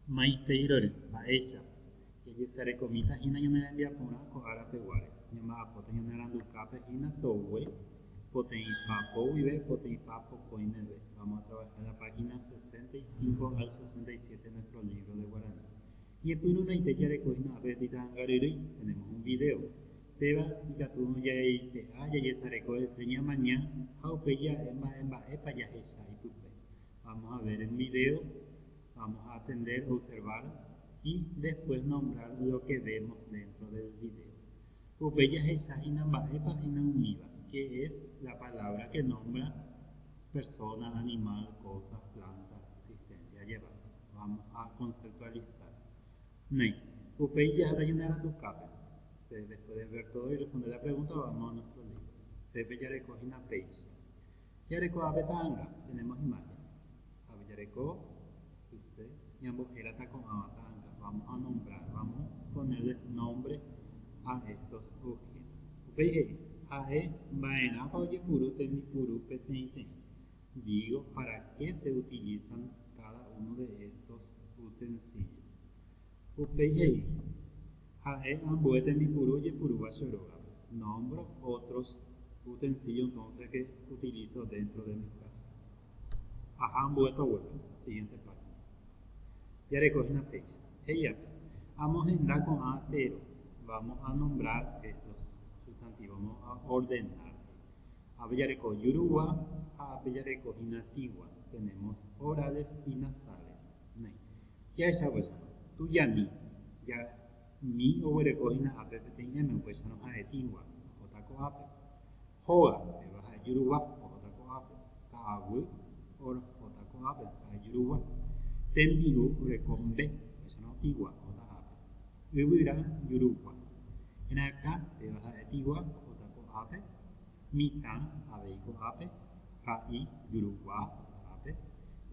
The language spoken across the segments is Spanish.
Maiteirory mba'éicha jejesarekómita hína ñane rembiaporã ko ára peguáre ñamba'apóta ñane randukápe hína togue poteĩpa póvive, poteĩpa pokõimeve. Vamos a trabajar la página 65 al 67 de nuestro libro de guaraní. Ñepyrũraite jarekohína ápe pitãngaryrýi, tenemos un video. Péva ikatu jaite'a jajesareko hese ñamaña ha upéi ja'e mba'épa jahecha ipype. Vamos a ver el video, vamos a atender, observar y después nombrar lo que vemos dentro del video. Upéi jahechahína mba'épa hína umíva, que es la palabra que nombra persona, animal, cosa, planta, existencia, llevar. Vamos a conceptualizar. Nei, upéi jaha ñane randukápe. Después de ver todo y responder la pregunta, vamos a nuestro libro. Pepe jarekohína péicha. Jareko ápe ta'ãnga, tenemos imagen. Ápe jareko, usted, ñambo'érata ko'ãva ta'ãnga. Vamos a nombrar, vamos a ponerle nombre a estos objetos. Upéi he'i, ha'e mba'erãpa ojepuru tembiporu peteĩ. Digo, ¿para qué se utilizan cada uno de estos utensilios? Upéi he'i, ha'e ambue tembipuru ojepurúva choroga. Nombro otros utensilios entonces que utilizo dentro de mi casa. Aha ambue togue, siguiente página. Jarekohína péicha. He'iápe, amohenda ko'ã térõ. Vamos a nombrar estos sustantivos, vamos a ordenar. Ápe jareko jurúva, ápe jarekohína tigua. Tenemos orales y nasales. Jaecha pues, tujami, ya mi oguerekohína ápe peteĩme upéicharõ ha'e tigua, ohóta ko'ápe. Hóga, péva ha'e jurúva, ohóta ko'ápe. Ka'aguy, ohóta ko'ápe, ha'e jurúva. Tembi'u oreko mbe, upéicharõ tigua, ohóta ápe. Yvyra, jurúva. Erakã, péva ha'e tigua, ohóta ko'ápe. Mitã, avei ko'ápe. Ha'i, jurúva, ohóta ápe.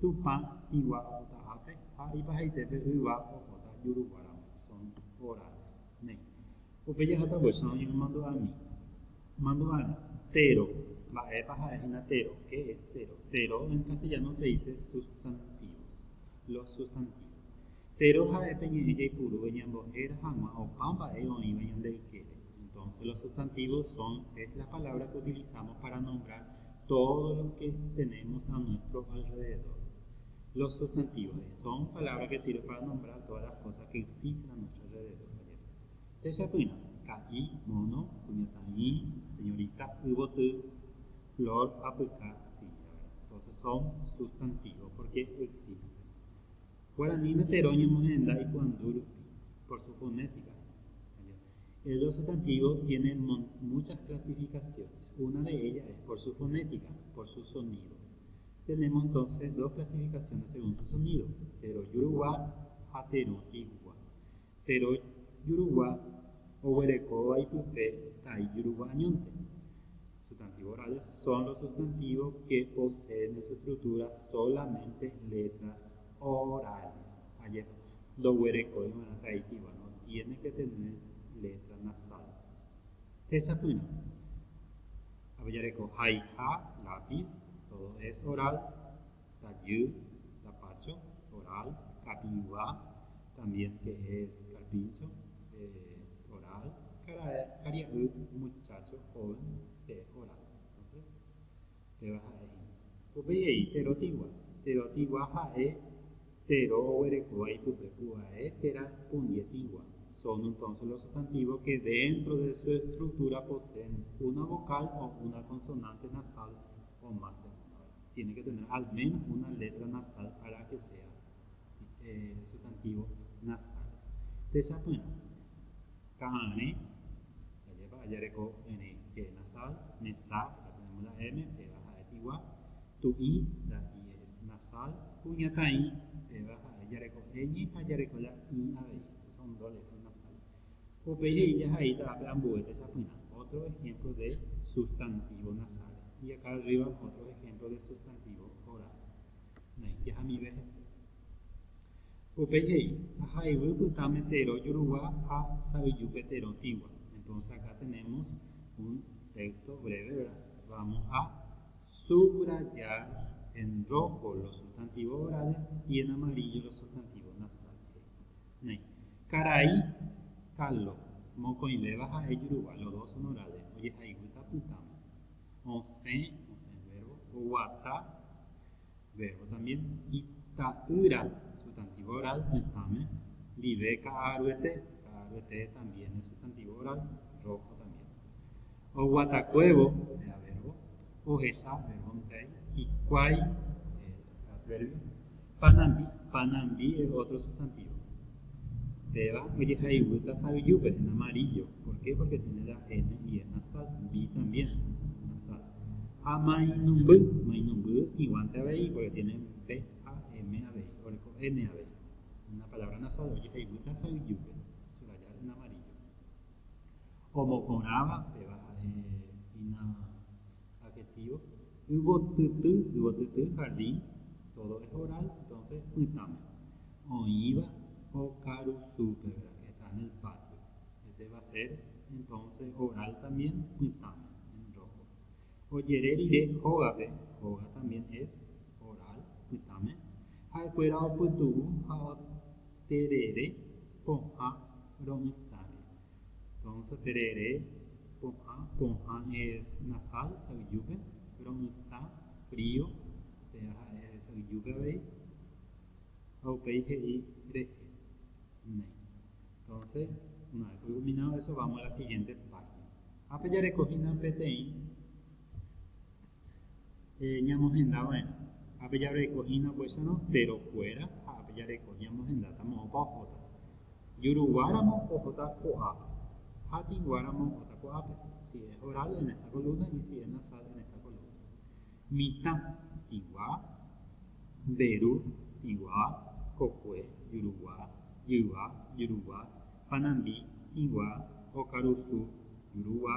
Tupã, tigua, ohóta ápe. Ha ipahaite yva, ohóta jurúváramo. Son orales. Upéi jaháta pues ñanemandu'ami. Mandu'ámi. Térõ. Mba'épa ha'ehína térõ. ¿Qué es térõ? Térõ en castellano se dice sustantivos. Los sustantivos. Térõ ha'épe ñe'ẽ jaipuru ñambo'éra hag̃ua opa mba'e oĩva ñande ykére. Entonces los sustantivos es la palabra que utilizamos para nombrar todo lo que tenemos a nuestro alrededor. Los sustantivos son palabras que sirven para nombrar todas las cosas que existen a nuestro alrededor. Techapýna, ka'i, mono, kuñataĩ, señorita, yvoty, flor, apyka, silla. Entonces son sustantivos porque existen. Guaraní térõ ñemohenda ipo'andu por su fonética. Los sustantivos tienen muchas clasificaciones. Una de ellas es por su fonética, por su sonido. Tenemos entonces dos clasificaciones según su sonido. Térõ jurúva ha térõ tigua. Térõ jurúva oguerekóva ipype ta'i jurúva añónte. Sustantivos orales son los sustantivos que poseen en su estructura solamente letras orales. Ayer lo oguerekóva ta'i tigua, no tiene que tener letra nasal. Techapýna. Apejareko haiha, lápiz, todo es oral. Tajy, tapacho, oral. Capinguá, también que es carpincho, oral. Cariaú, muchacho, joven, es oral. Entonces, te vas a elegir. Upéi he'i térõ tigua. Térõ tigua ha'e térõ oguerekóva ipype pu'ae térã kuñe tigua. Son entonces los sustantivos que dentro de su estructura poseen una vocal o una consonante nasal o más de una. Tiene que tener al menos una letra nasal para que sea sustantivo nasal. Techapýna. Ka'ãre, ajareko ene, que es nasal. Mesa, ya tenemos la M, pega ha'e tigua. Tu'i, la I es nasal. Kuñataĩ, pega ajareko ñ, ajareko la I avei. Son dos letras nasales. Upéi he'i jahaíta ápe ambue techapýna. Otro ejemplo de sustantivos nasales. Y acá arriba otro ejemplo de sustantivos orales. Jahamive hese. Upéi he'i ahayvy pytãme térõ jurúva ha sa'yjúpe térõ tigua. Entonces acá tenemos un texto breve, ¿verdad? Vamos a subrayar en rojo los sustantivos orales y en amarillo los sustantivos nasales. Caray, calo, moco y bebas a yuruba, los dos son orales. Oye, ahí gusta putama. Once, verbo. Oguata, verbo también. Itaura, sustantivo oral, putame. Libeca, aruete también es sustantivo oral, rojo también. Oguatacuevo, verbo. Ojesa, verbo entei. Y cuay, adverbio. Panambi es otro sustantivo. Beba, oye, ahí gusta sayupe en amarillo. ¿Por qué? Porque tiene la N y es nasal. B también, nasal. A mainumbu igual te veí porque tiene B, A, M, A, B, o N, A, B. Una palabra nasal, oye, ahí gusta sayupe. Subrayar en amarillo. Homoconaba, beba, adjetivo. Hubo jardín, todo es oral, entonces, putame. O iba o carusu, que está en el patio. Este va a ser, entonces, oral también, putame, en rojo. O yererire, jogabe, joga también es oral, putame. Fuera o putubu, o terere, ponja, romisare. Entonces, terere, ponja es nasal, sayupe, romisa, frío, sayupe, ¿veis? O peije y reje. Entonces, una vez culminado eso, vamos a la siguiente página. Apeya recogina PTI. Ñamos en la buena. Apeya recogina pues no, pero fuera. Apeya recogíamos en la tamo bajota. Yuruguáramos ojota coa. Hatiguáramos ojota coa. Si es oral en esta columna y si es nasal en esta columna. Mita, igual. Veru, igual. Cocue, Yuruguá, Panambi, Tingua, Ocaruzu, Yuruguá,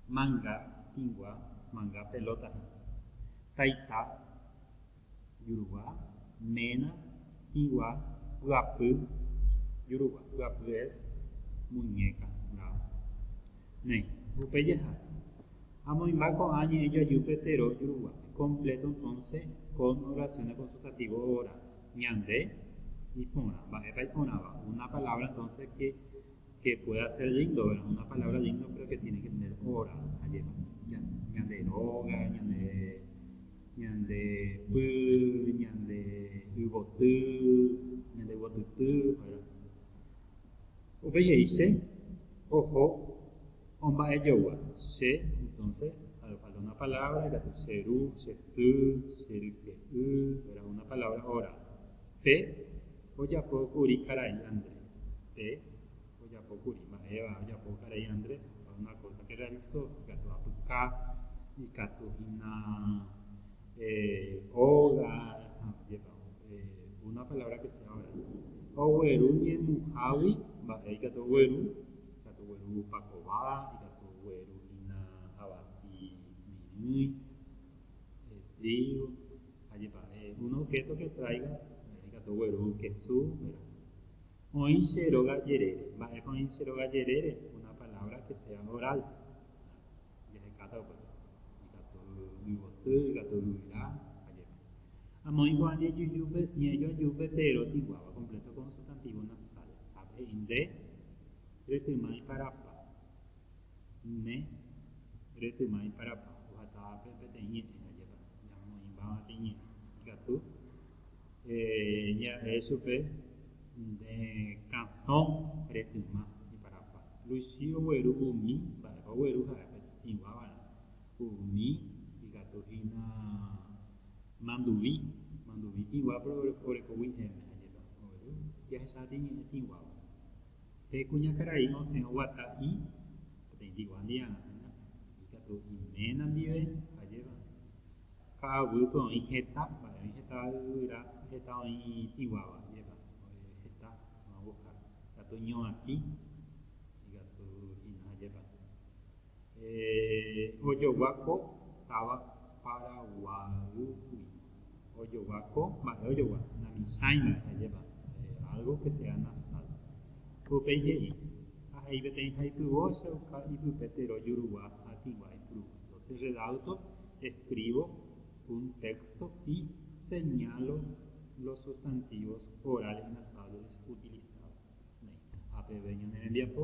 Manga, Tingua, Manga, pelota, Taita, Yuruguá, Mena, Tingua, Guapu, Yuruguá, Guapu es muñeca, brazo. Ne, Upeyeja. Amoimba con año ello yupetero, Yuruguá. Completo entonces con oraciones con sustantivo oral. Ñande y pona, una palabra entonces que pueda ser lindo, ¿verdad? Una palabra lindo pero que tiene que ser oral. Ñande roga, ñande pu, ñande ubotu, ¿verdad? Oye, dice, ojo, omba ellowa, se, entonces, falta una palabra, la seru, seru, era una palabra oral. P, oyapo curi caray Andrés. P, oyapo curi, Eva, oyapo caray Andrés. Una cosa que realizó, gato apuca, y gato ina, oga, una palabra que sea oral. Oweru y mujawi, gato weru pacoba, y gato weru ina abati nini, trigo, un objeto que traiga que su, oinchero gallerere, oinchero gallerere, una palabra que sea oral, ya se cata pues, gato luirá, amoy guande yuyupe, ñello yupetero, tiguaba completo con sustantivo nasal, abre inde, retumai parapa, ne, retumai parapa, ujata pepe teñete, amoy baba teñete, gato, ya eso fue de canción retuma y parapa. Lucio Weru Umi, para Weru Iguaba Umi y Gatojina Mandubi igual por el COVID ya se sabe en igual. Cuña Caray, no se guata y te digo andiana, y Gato Imena Dive, alleva. Cada grupo en Geta, para mí Geta era Geta en Chihuahua, lleva, Geta, vamos a buscar. Gato ño aquí, y gato ina lleva. Oyoguaco, estaba para Guarucui. Oyoguaco, vale, Oyoguaco, Namisaima, lleva, algo que sea nasal. Popeye, ahí vete ahí tu voz, y tu petero, Yuruguá, Atigua, y Pru. Entonces, redacto, escribo un texto y señalo los sustantivos orales nasales utilizados. peve ñane rembiapo